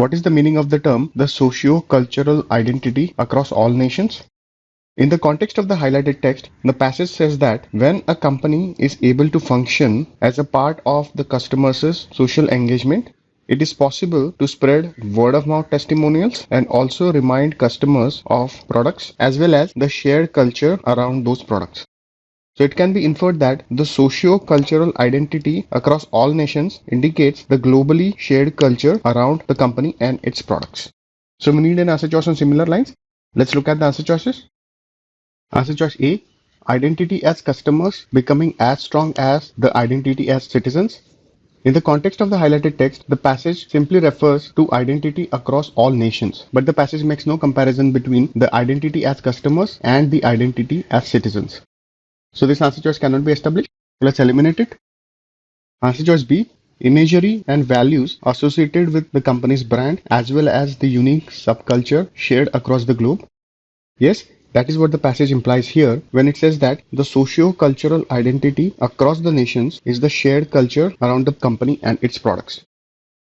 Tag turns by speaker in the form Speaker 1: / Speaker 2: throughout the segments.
Speaker 1: What is the meaning of the term the socio-cultural identity across all nations? In the context of the highlighted text, the passage says that when a company is able to function as a part of the customer's social engagement, it is possible to spread word of mouth testimonials and also remind customers of products as well as the shared culture around those products. So it can be inferred that the socio-cultural identity across all nations indicates the globally shared culture around the company and its products. So we need an answer choice on similar lines. Let's look at the answer choices. Answer choice A, identity as customers becoming as strong as the identity as citizens. In the context of the highlighted text, the passage simply refers to identity across all nations, but the passage makes no comparison between the identity as customers and the identity as citizens. So this answer choice cannot be established. Let's eliminate it. Answer choice B, imagery and values associated with the company's brand as well as the unique subculture shared across the globe. Yes, that is what the passage implies here when it says that the socio-cultural identity across the nations is the shared culture around the company and its products.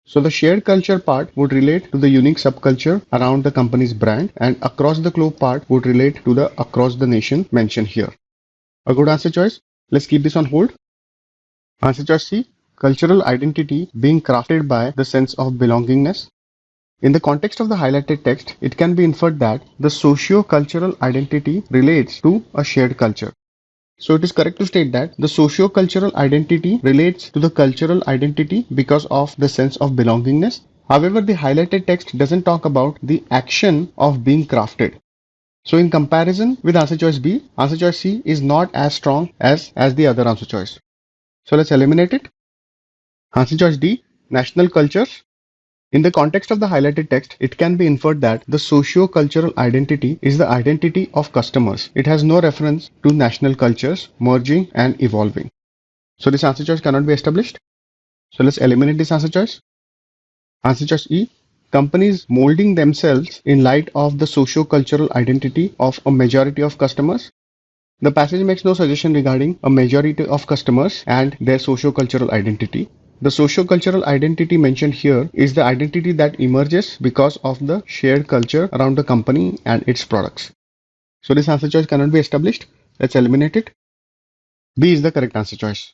Speaker 1: So the shared culture part would relate to the unique subculture around the company's brand, and across the globe part would relate to the across the nation mentioned here. A good answer choice. Let's keep this on hold. Answer choice C, cultural identity being crafted by the sense of belongingness. In the context of the highlighted text, it can be inferred that the socio-cultural identity relates to a shared culture. So it is correct to state that the socio-cultural identity relates to the cultural identity because of the sense of belongingness. However, the highlighted text doesn't talk about the action of being crafted. So in comparison with answer choice B, answer choice C is not as strong as the other answer choice. So let's eliminate it. Answer choice D, national cultures. In the context of the highlighted text, it can be inferred that the socio-cultural identity is the identity of customers. It has no reference to national cultures merging and evolving. So this answer choice cannot be established. So let's eliminate this answer choice. Answer choice E, companies molding themselves in light of the socio-cultural identity of a majority of customers. The passage makes no suggestion regarding a majority of customers and their socio-cultural identity. The socio-cultural identity mentioned here is the identity that emerges because of the shared culture around the company and its products. So this answer choice cannot be established. Let's eliminate it. B is the correct answer choice.